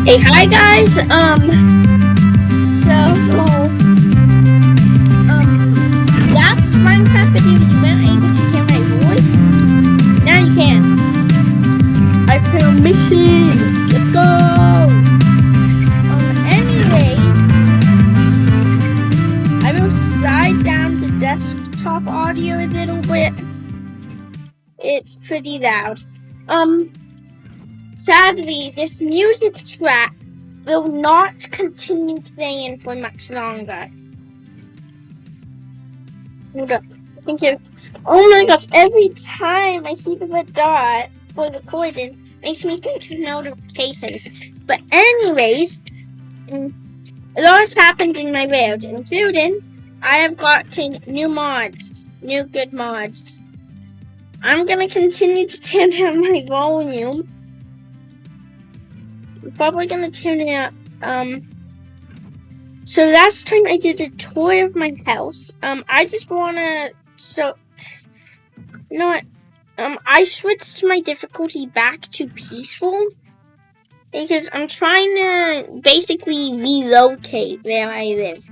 Hey, hi guys. Last Minecraft video you weren't able to hear my voice. Now you can. I found mission. Let's go. Anyways, I will slide down the desktop audio a little bit. It's pretty loud. Sadly, this music track will not continue playing for much longer. Hold up. Thank you. Oh my gosh, every time I see the red dot for recording, makes me think of notifications. But anyways, a lot has happened in my world, including I have gotten new mods, new good mods. I'm gonna continue to turn down my volume. I'm probably gonna turn it up. So last time I did a tour of my house. I just wanna you know what? I switched my difficulty back to peaceful because I'm trying to basically relocate where I live.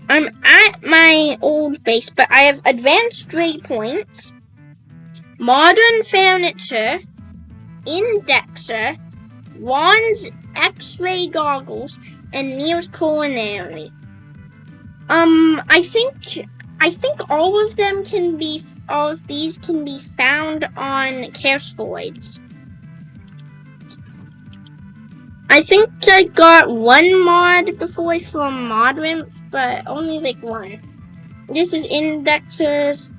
I'm at my old base, but I have advanced waypoints, modern furniture, indexer, wands, X-ray goggles, and Neil's culinary. I think all of these can be found on Caresvoids. I think I got one mod before from Modrim, but only like one. This is indexers,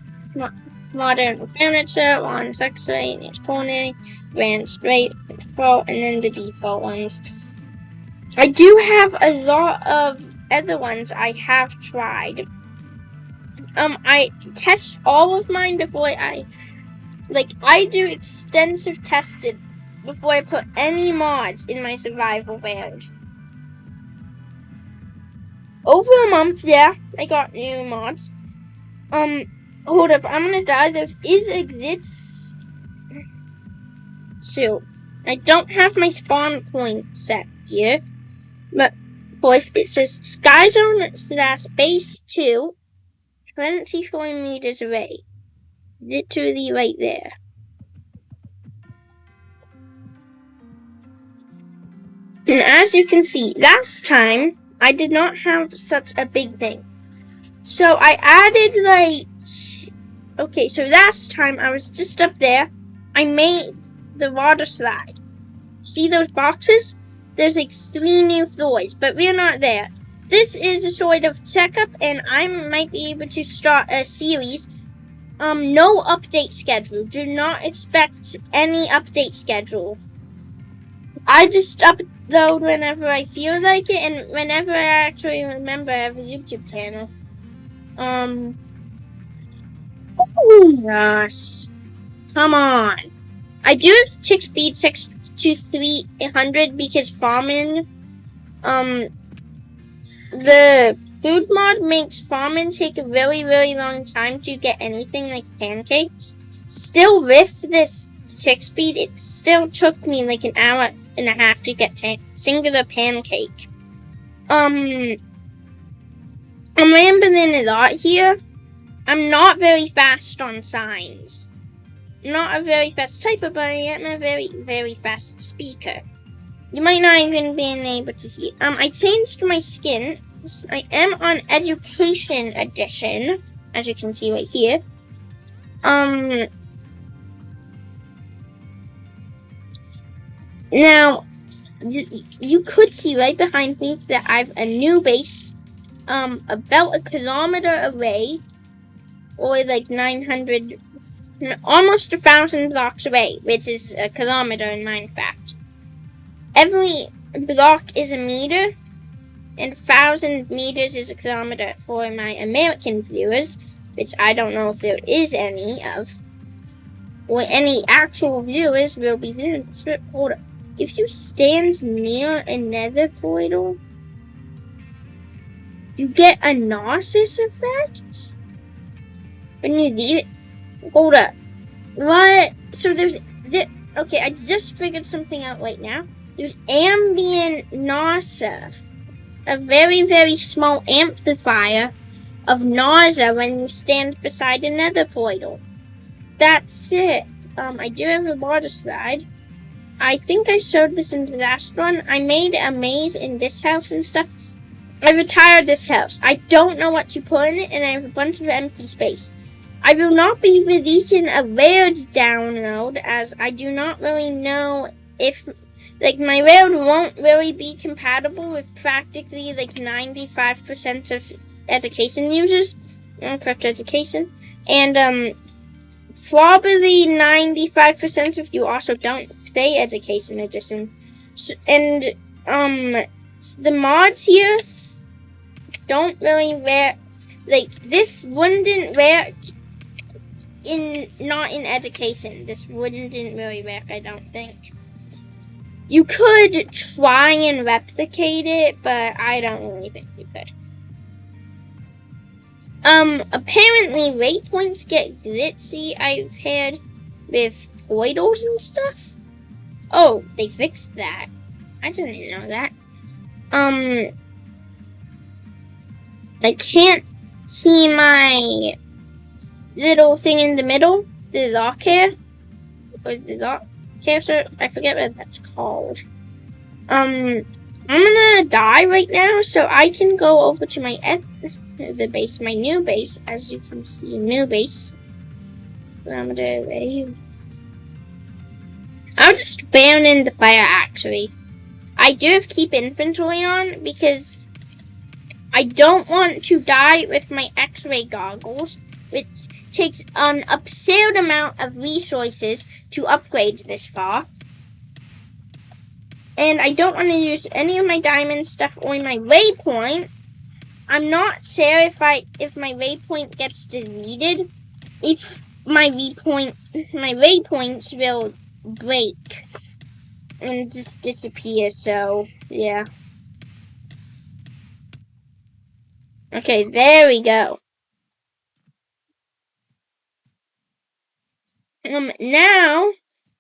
modern furniture, wands, X-ray, Neil's culinary, advanced rate, default, and then the default ones. I do have a lot of other ones I have tried. I test all of mine before I do extensive testing before I put any mods in my survival world. Over a month, yeah, I got new mods. Hold up, I'm gonna die. There is a glitch. So, I don't have my spawn point set here, but of course it says Sky Zone / base 2, 24 meters away. Literally right there. And as you can see, last time I did not have such a big thing. So I added so last time I was just up there. I made the water slide. See those boxes? There's 3 new floors, but we're not there. This is a sort of checkup, and I might be able to start a series. No update schedule. Do not expect any update schedule. I just upload whenever I feel like it, and whenever I actually remember I have a YouTube channel. Oh gosh. Come on. I do have tick speed 6 to 300 because farming, the food mod makes farming take a really, really long time to get anything like pancakes. Still, with this tick speed, it still took me like an hour and a half to get singular pancake. I'm rambling a lot here. I'm not very fast on signs. I'm not a very fast typer, but I am a very, very fast speaker. You might not even be able to see it. I changed my skin. I am on Education Edition, as you can see right here. Now, you could see right behind me that I have a new base, about a kilometer away, or like 900, almost 1,000 blocks away, which is a kilometer in Minecraft. Every block is a meter, and 1,000 meters is a kilometer for my American viewers, which I don't know if there is any of, or any actual viewers will be viewing. Hold up. If you stand near a nether portal, you get a nauseous effect when you leave it. Hold up. What? So okay, I just figured something out right now. there's ambient nausea, a very, very small amplifier of nausea when you stand beside a nether portal. That's it. I do have a water slide. I think I showed this in the last one. I made a maze in this house and stuff. I retired this house. I don't know what to put in it, and I have a bunch of empty space. I will not be releasing a raid download, as I do not really know if, like, my raid won't really be compatible with practically, like, 95% of education users, correct education, and, probably 95% of you also don't play Education Edition. So, and, the mods here don't really work, like, this wouldn't work not in education. This wouldn't really work, I don't think. You could try and replicate it, but I don't really think you could. Apparently waypoints get glitchy, I've heard, with portals and stuff. Oh, they fixed that. I didn't know that. I can't see my little thing in the middle, the lock here, or the lock caster. I forget what that's called. I'm gonna die right now, so I can go over to my the base, my new base. As you can see, new base. I'm just banning the fire. Actually, I do have keep inventory on because I don't want to die with my X-ray goggles, which takes an absurd amount of resources to upgrade this far. And I don't want to use any of my diamond stuff or my waypoint. I'm not sure if my waypoint gets deleted. If my waypoints will break and just disappear. So yeah. Okay, there we go. Now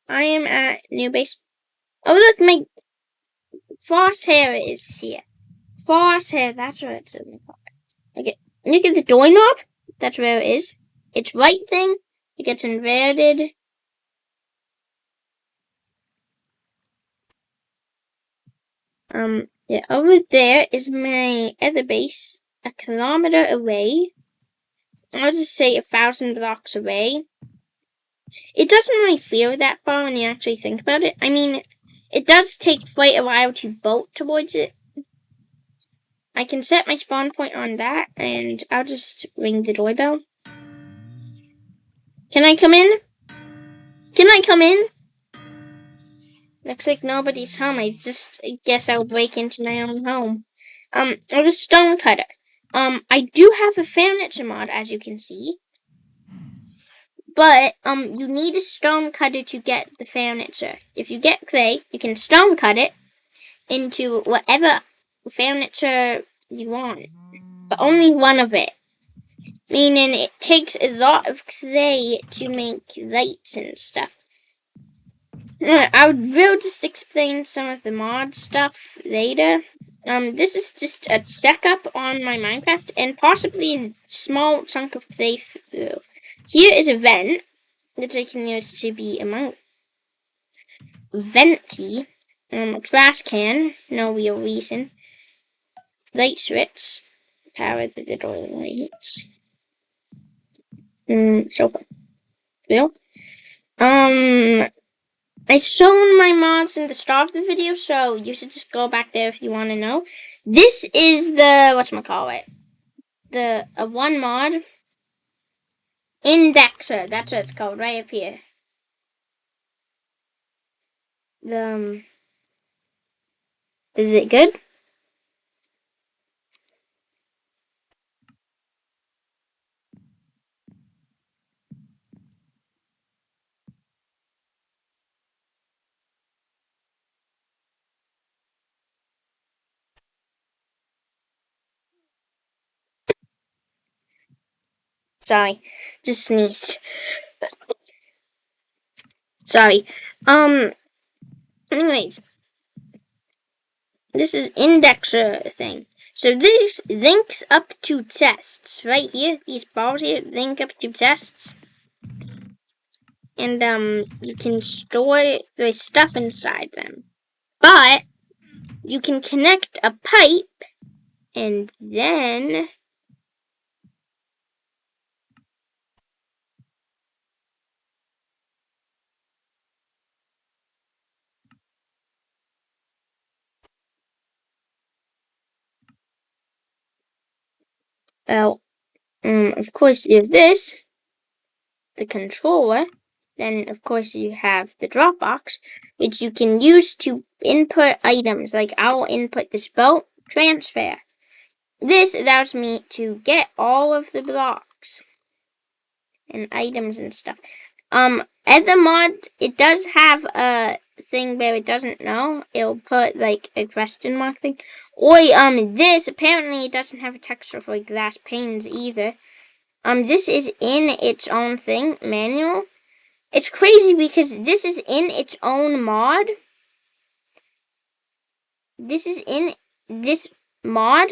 I am at new base. Oh look, my crosshair is here. Crosshair, that's where it's in the car. Okay, look at the doorknob. That's where it is. It's right thing. It gets inverted. Yeah, over there is my other base, a kilometer away. I'll just say 1,000 blocks away. It doesn't really feel that far when you actually think about it. I mean, it does take quite a while to bolt towards it. I can set my spawn point on that, and I'll just ring the doorbell. Can I come in? Can I come in? Looks like nobody's home. I guess I'll break into my own home. I'll just stone cutter. I do have a furniture mod, as you can see. But, you need a stone cutter to get the furniture. If you get clay, you can stone cut it into whatever furniture you want. But only one of it. Meaning it takes a lot of clay to make lights and stuff. I will just explain some of the mod stuff later. This is just a checkup on my Minecraft and possibly a small chunk of playthrough. Here is a vent that I can use to be among venti. A trash can, no real reason. Light switch, power the little lights. Sofa. Real. I shown my mods in the start of the video, so you should just go back there if you want to know. This is the, whatchamacallit, the one mod, Indexer, that's what it's called, right up here. Is it good? Sorry, just sneezed. Sorry. Anyways, This is indexer thing. So this links up to tests right here. These balls here link up to tests, and you can store the stuff inside them. But you can connect a pipe, and then well, of course, you have this, the controller. Then, of course, you have the Dropbox, which you can use to input items. Like, I'll input this belt transfer. This allows me to get all of the blocks and items and stuff. At the mod, it does have a thing where it doesn't know. It'll put like a question mark thing. Or this apparently it doesn't have a texture for glass panes either. This is in its own thing, manual. It's crazy because this is in its own mod. This is in this mod.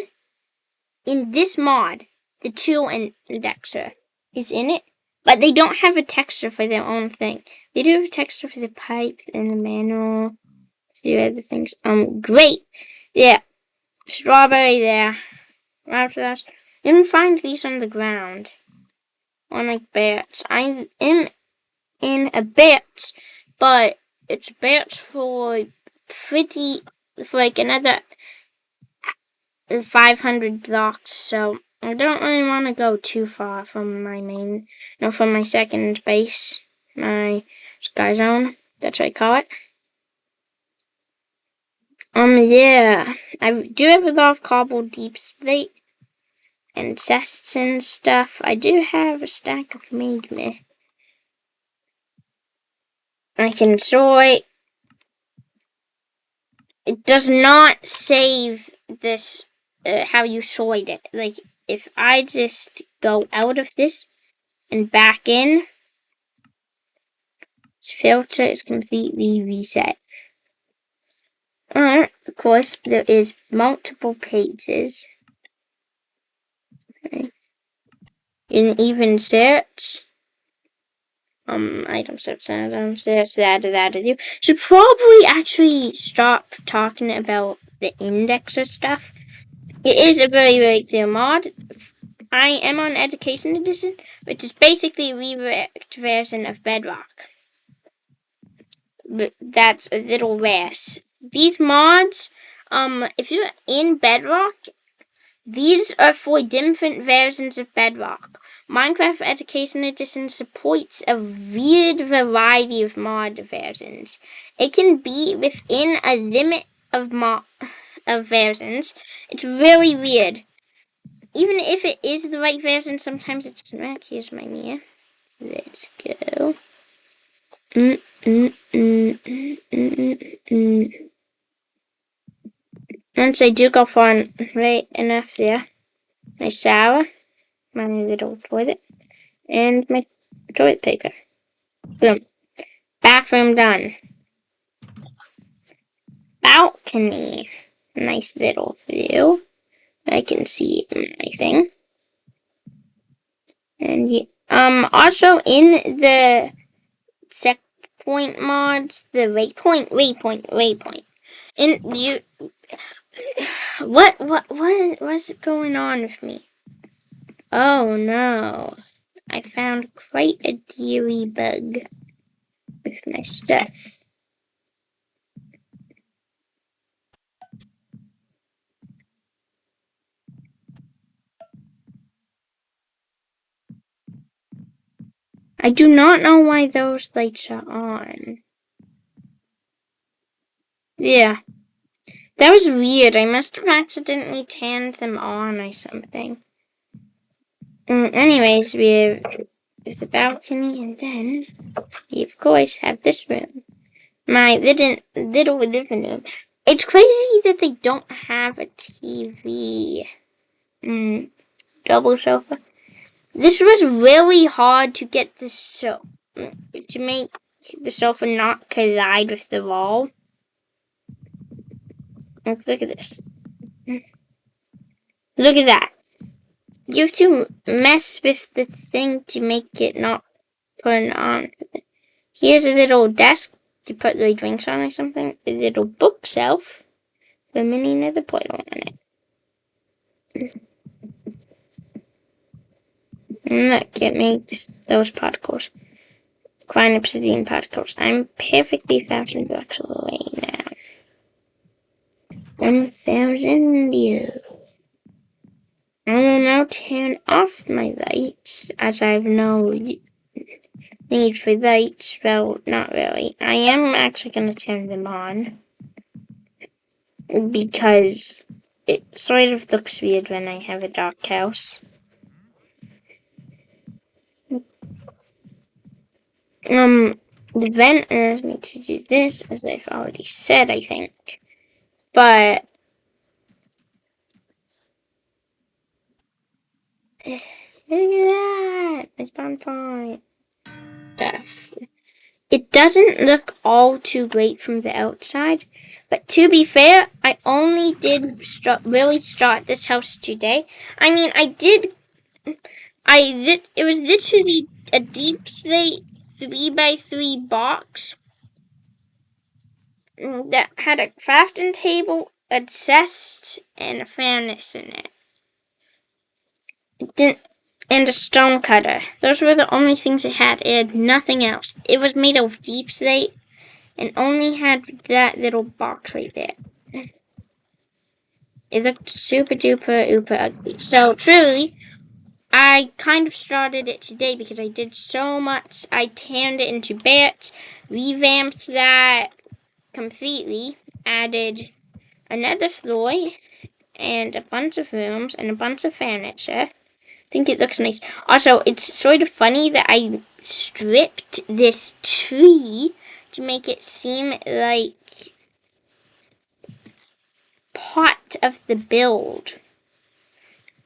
In this mod, the tool indexer is in it, but they don't have a texture for their own thing. They do have a texture for the pipe and the manual, the other things. Great. Yeah, strawberry there. After that, you can find these on the ground, on like bats. I'm in a bat, but it's bats for like another 500 blocks, so I don't really want to go too far from from my second base, my sky zone, that's what I call it. Yeah, I do have a lot of cobbled deep slate and chests and stuff. I do have a stack of magma. I can sort. It does not save this, how you sort it. Like, if I just go out of this and back in, its filter is completely reset. Of course, there is multiple pages. Okay. You can even search item search, item search, that. Should probably actually stop talking about the indexer stuff. It is a very, very clear mod. I am on Education Edition, which is basically a reworked version of Bedrock. But that's a little worse. These mods, if you're in Bedrock, these are for different versions of Bedrock. Minecraft Education Edition supports a weird variety of mod versions. It can be within a limit of versions. It's really weird. Even if it is the right version, sometimes it doesn't work. Here's my mirror. Let's go. Once I do go far right enough there, my shower, my little toilet, and my toilet paper. Boom. Bathroom done. Balcony. Nice little view. I can see my thing. And also in the checkpoint mods, the waypoint. In you, what's going on with me? Oh no, I found quite a deary bug with my stuff. I do not know why those lights are on. Yeah. That was weird. I must have accidentally turned them on or something. Anyways, we have the balcony, and then we, of course, have this room. My little living room. It's crazy that they don't have a TV. Double sofa. This was really hard to get this to make the sofa not collide with the wall. Look at this. Look at that. You have to mess with the thing to make it not turn on. Here's a little desk to put the drinks on or something. A little bookshelf with a mini nether portal on it. And look, it makes those particles. Fine obsidian particles. I'm perfectly 1,000 blocks away now. 1,000 years. I will now turn off my lights as I have no need for lights. Well, not really. I am actually going to turn them on because it sort of looks weird when I have a dark house. The vent allows me to do this, as I've already said, I think. But look at that! I spawned fine. It doesn't look all too great from the outside, but to be fair, I only did really start this house today. I mean, it was literally a deep slate 3x3 box that had a crafting table, a chest, and a furnace in it. And a stone cutter. Those were the only things it had. It had nothing else. It was made of deep slate and only had that little box right there. It looked super duper uber ugly. So truly, I kind of started it today because I did so much. I turned it into beds, revamped that completely, added another floor and a bunch of rooms and a bunch of furniture. I think it looks nice. Also, it's sort of funny that I stripped this tree to make it seem like part of the build,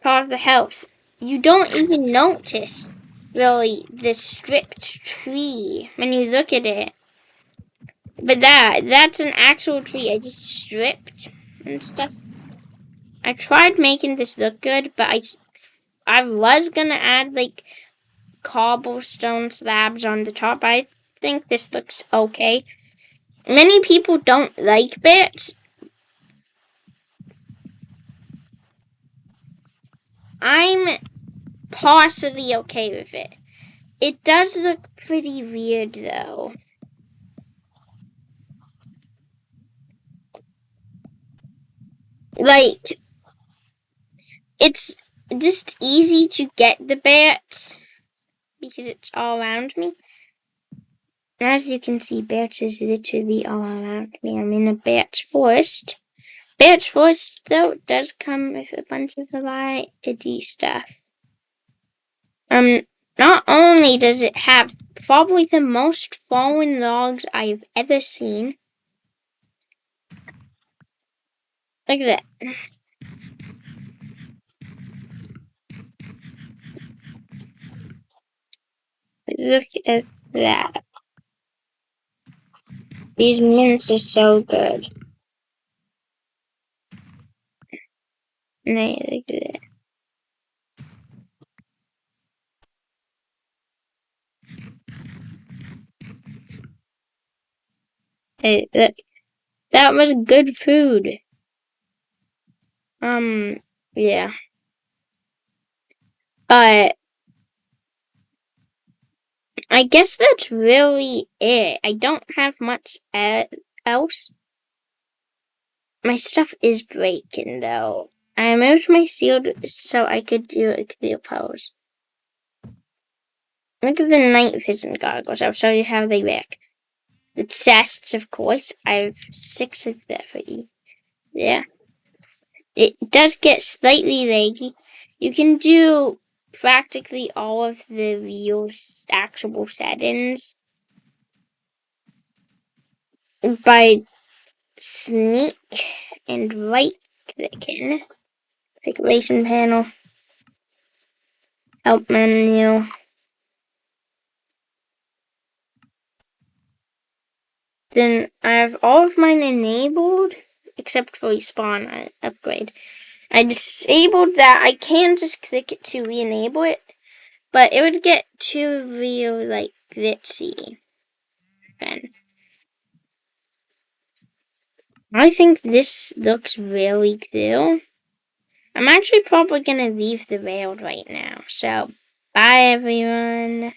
part of the house. You don't even notice, really, the stripped tree when you look at it. But that's an actual tree I just stripped and stuff. I tried making this look good, but I was gonna add like cobblestone slabs on the top. I think this looks okay. Many people don't like bits. I'm possibly okay with it. It does look pretty weird though. Like, it's just easy to get the bats because it's all around me. As you can see, bats is literally all around me. I'm in a bat's forest. Bat's forest, though, does come with a bunch of variety stuff. Not only does it have probably the most fallen logs I've ever seen. Look at that. Look at that. These mints are so good. Look at that. Hey, look. That was good food. Yeah. But I guess that's really it. I don't have much else. My stuff is breaking though. I moved my shield so I could do a clear pose. Look at the night vision goggles. I'll show you how they work. The chests, of course. I have 6 of them for you. Yeah. It does get slightly laggy. You can do practically all of the real actual settings by sneak and right clicking. Configuration panel, help menu. Then I have all of mine enabled except for respawn upgrade. I disabled that. I can just click it to re-enable it, but it would get too real, like, glitchy then. I think this looks really cool. I'm actually probably gonna leave the rail right now. So, bye everyone.